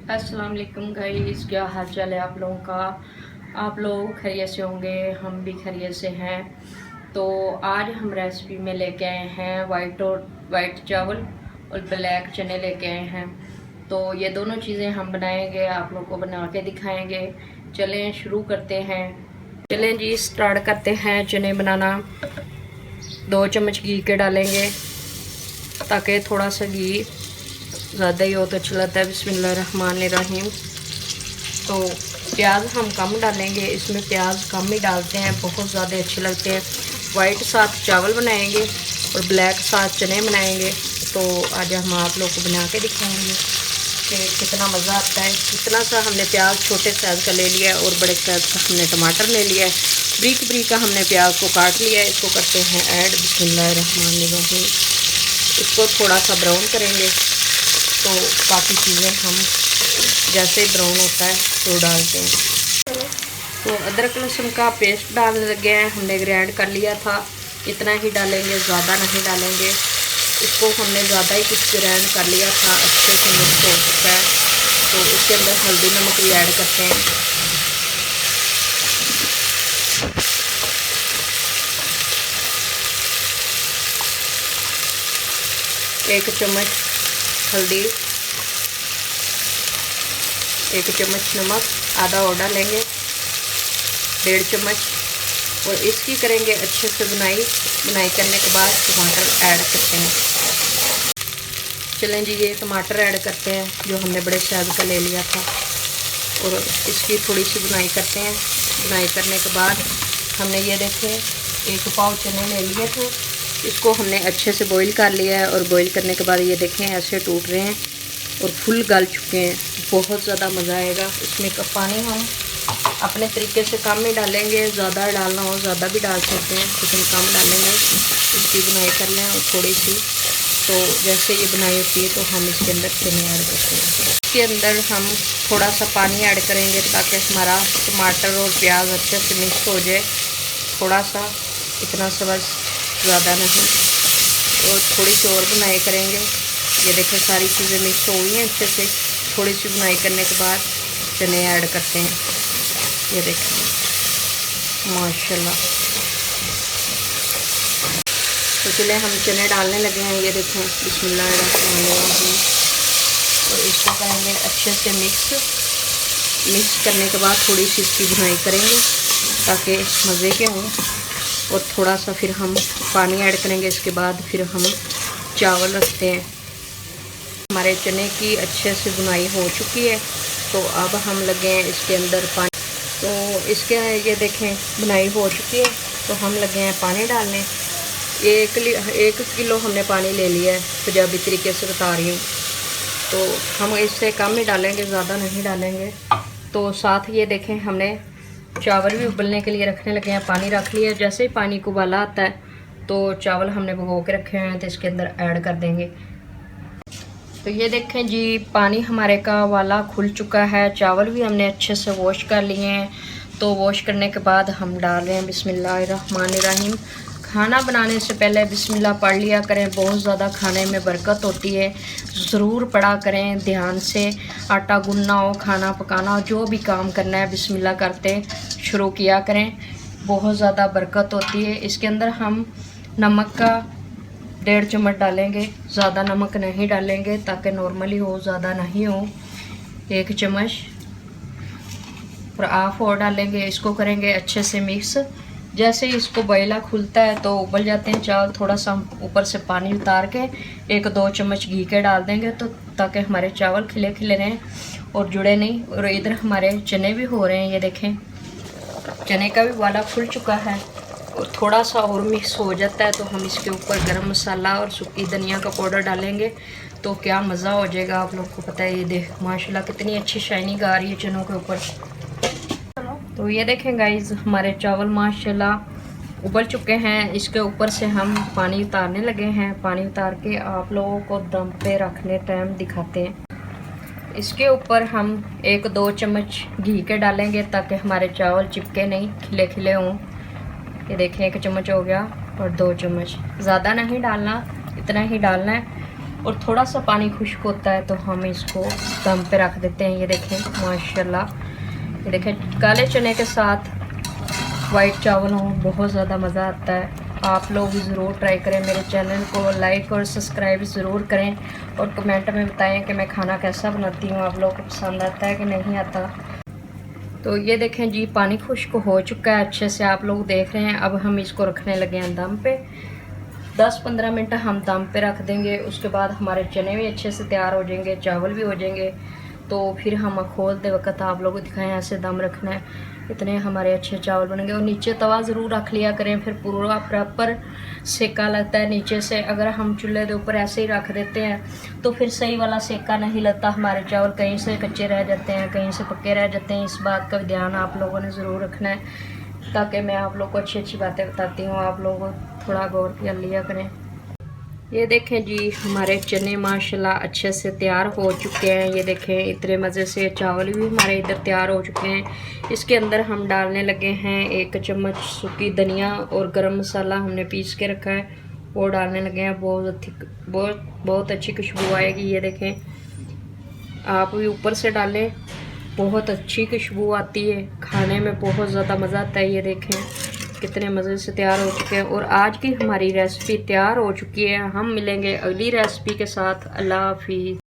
अस्सलाम वालेकुम गाइस, क्या हाल चाल है आप लोगों का। आप लोग खैरियत से होंगे, हम भी खैरियत से हैं। तो आज हम रेसिपी में लेके आए हैं वाइट चावल और ब्लैक चने लेके आए हैं। तो ये दोनों चीज़ें हम बनाएंगे, आप लोग को बना के दिखाएंगे। चलें शुरू करते हैं। चलें जी, स्टार्ट करते हैं चने बनाना। 2 चम्मच घी के डालेंगे ताकि थोड़ा सा घी ज़्यादा ही हो तो अच्छा लगता है। बिस्मिल्लाहिर्रहमानिर्रहीम। तो प्याज हम कम डालेंगे, इसमें प्याज कम ही डालते हैं, बहुत ज़्यादा अच्छे लगते हैं। वाइट साथ चावल बनाएंगे और ब्लैक साथ चने बनाएंगे। तो आज हम आप लोग को बना के दिखाएंगे कि कितना मज़ा आता है। इतना सा हमने प्याज छोटे साइज़ का ले लिया है और बड़े साइज़ का हमने टमाटर ले लिया है। ब्रीक ब्रीक का हमने प्याज को काट लिया है। इसको करते हैं ऐड। बिस्मिल्लाहिर्रहमानिर्रहीम। इसको थोड़ा सा ब्राउन करेंगे, तो बाकी चीज़ें हम जैसे ब्राउन होता है तो डालते हैं। तो अदरक लहसुन का पेस्ट डालने लगे हैं, हमने ग्राइंड कर लिया था। इतना ही डालेंगे, ज़्यादा नहीं डालेंगे। इसको हमने ज़्यादा ही कुछ ग्राइंड कर लिया था, अच्छे से मिक्स हो चुका है। तो इसके अंदर हल्दी नमक भी ऐड करते हैं। एक चम्मच हल्दी, 1 चम्मच नमक, आधा और डालेंगे, 1.5 चम्मच। और इसकी करेंगे अच्छे से बुनाई करने के बाद टमाटर ऐड करते हैं। चलें जी, ये टमाटर ऐड करते हैं जो हमने बड़े साइज़ का ले लिया था, और इसकी थोड़ी सी बुनाई करते हैं। बुनाई करने के बाद हमने ये देखें 1 पाव चने ले लिए थे, इसको हमने अच्छे से बॉईल कर लिया है। और बॉईल करने के बाद ये देखें ऐसे टूट रहे हैं और फुल गल चुके हैं। बहुत ज़्यादा मज़ा आएगा। इसमें का पानी हम अपने तरीके से कम ही डालेंगे, ज़्यादा डालना हो ज़्यादा भी डाल सकते हैं, लेकिन कम डालेंगे। इसकी बुनाई कर लें और थोड़ी सी, तो जैसे ये बुनाई होती है तो हम इसके अंदर चने ऐड करते हैं। इसके अंदर हम थोड़ा सा पानी ऐड करेंगे ताकि हमारा टमाटर और प्याज अच्छे से मिक्स हो जाए। थोड़ा सा, इतना सा बस, ज़्यादा नहीं। और थोड़ी सी और बुनाई करेंगे। ये देखें सारी चीज़ें मिक्स हो गई हैं अच्छे से। थोड़ी सी बुनाई करने के बाद चने ऐड करते हैं। ये देखें माशाल्लाह। तो चलिए हम चने डालने लगे हैं। ये देखें बिस्मिल्लाहिर्रहमानिर्रहीम। और इसको करेंगे अच्छे से मिक्स करने के बाद थोड़ी सी इसकी बुनाई करेंगे ताकि मज़े के हों। और थोड़ा सा फिर हम पानी ऐड करेंगे। इसके बाद फिर हम चावल रखते हैं। हमारे चने की अच्छे से बुनाई हो चुकी है, तो अब हम लगे हैं इसके अंदर पानी। तो इसके ये देखें बुनाई हो चुकी है, तो हम लगे हैं पानी डालने। 1 किलो हमने पानी ले लिया है, पंजाबी तरीके से बता रही हूँ। तो हम इससे कम ही डालेंगे, ज़्यादा नहीं डालेंगे। तो साथ ये देखें हमने चावल भी उबलने के लिए रखने लगे हैं। पानी रख लिया। जैसे ही पानी को उबाला आता है तो चावल हमने भिगो के रखे हैं, तो इसके अंदर ऐड कर देंगे। तो ये देखें जी, पानी हमारे का वाला खुल चुका है। चावल भी हमने अच्छे से वॉश कर लिए हैं। तो वॉश करने के बाद हम डाल रहे हैं बिस्मिल्लाहिर्रहमानिर्रहीम। खाना बनाने से पहले बिस्मिल्लाह पढ़ लिया करें, बहुत ज़्यादा खाने में बरकत होती है। ज़रूर पढ़ा करें ध्यान से। आटा गूंदना हो, खाना पकाना हो, जो भी काम करना है बिस्मिल्लाह करते शुरू किया करें, बहुत ज़्यादा बरकत होती है। इसके अंदर हम नमक का 1.5 चम्मच डालेंगे, ज़्यादा नमक नहीं डालेंगे ताकि नॉर्मली हो, ज़्यादा नहीं हो। 1 चम्मच और हाफ और डालेंगे। इसको करेंगे अच्छे से मिक्स। जैसे ही इसको बॉयला खुलता है तो उबल जाते हैं चावल, थोड़ा सा ऊपर से पानी उतार के 1-2 चम्मच घी के डाल देंगे, तो ताकि हमारे चावल खिले खिले रहें और जुड़े नहीं। और इधर हमारे चने भी हो रहे हैं। ये देखें चने का भी वाला खुल चुका है और थोड़ा सा और मिक्स हो जाता है तो हम इसके ऊपर गरम मसाला और सूखी धनिया का पाउडर डालेंगे, तो क्या मज़ा हो जाएगा। आप लोग को पता है। ये देख माशाल्लाह कितनी अच्छी शाइनिंग आ रही है चनों के ऊपर। तो ये देखें गाइस, हमारे चावल माशाल्लाह उबल चुके हैं। इसके ऊपर से हम पानी उतारने लगे हैं। पानी उतार के आप लोगों को दम पे रखने टाइम दिखाते हैं। इसके ऊपर हम 1-2 चम्मच घी के डालेंगे ताकि हमारे चावल चिपके नहीं, खिले खिले हों। ये देखें 1 चम्मच हो गया और 2 चम्मच, ज़्यादा नहीं डालना, इतना ही डालना है। और थोड़ा सा पानी खुश्क होता है तो हम इसको दम पे रख देते हैं। ये देखें माशाल्लाह, ये देखें काले चने के साथ वाइट चावल हो बहुत ज़्यादा मज़ा आता है। आप लोग ज़रूर ट्राई करें, मेरे चैनल को लाइक और सब्सक्राइब ज़रूर करें और कमेंट में बताएं कि मैं खाना कैसा बनाती हूँ, आप लोगों को पसंद आता है कि नहीं आता। तो ये देखें जी पानी खुश्क हो चुका है अच्छे से, आप लोग देख रहे हैं। अब हम इसको रखने लगे हैं दम पे। 10-15 मिनट हम दम पे रख देंगे, उसके बाद हमारे चने भी अच्छे से तैयार हो जाएंगे, चावल भी हो जाएंगे। तो फिर हम खोलते वक्त आप लोगों को दिखाएं ऐसे दम रखना है, इतने हमारे अच्छे चावल बनेंगे। और नीचे तवा ज़रूर रख लिया करें, फिर पूरा प्रॉपर सेका लगता है नीचे से। अगर हम चूल्हे के ऊपर ऐसे ही रख देते हैं तो फिर सही वाला सेका नहीं लगता, हमारे चावल कहीं से कच्चे रह जाते हैं, कहीं से पक्के रह जाते हैं। इस बात का ध्यान आप लोगों ने ज़रूर रखना है, ताकि मैं आप लोग को अच्छी अच्छी बातें बताती हूँ, आप लोग थोड़ा गौर कर लिया करें। ये देखें जी हमारे चने माशाल्लाह अच्छे से तैयार हो चुके हैं। ये देखें इतने मज़े से चावल भी हमारे इधर तैयार हो चुके हैं। इसके अंदर हम डालने लगे हैं 1 चम्मच सूखी धनिया और गरम मसाला हमने पीस के रखा है, वो डालने लगे हैं। बहुत अच्छी खुशबू आएगी। ये देखें आप भी ऊपर से डालें, बहुत अच्छी खुशबू आती है, खाने में बहुत ज़्यादा मज़ा आता है। ये देखें कितने मज़े से तैयार हो चुके हैं और आज की हमारी रेसिपी तैयार हो चुकी है। हम मिलेंगे अगली रेसिपी के साथ। अल्लाह हाफिज़।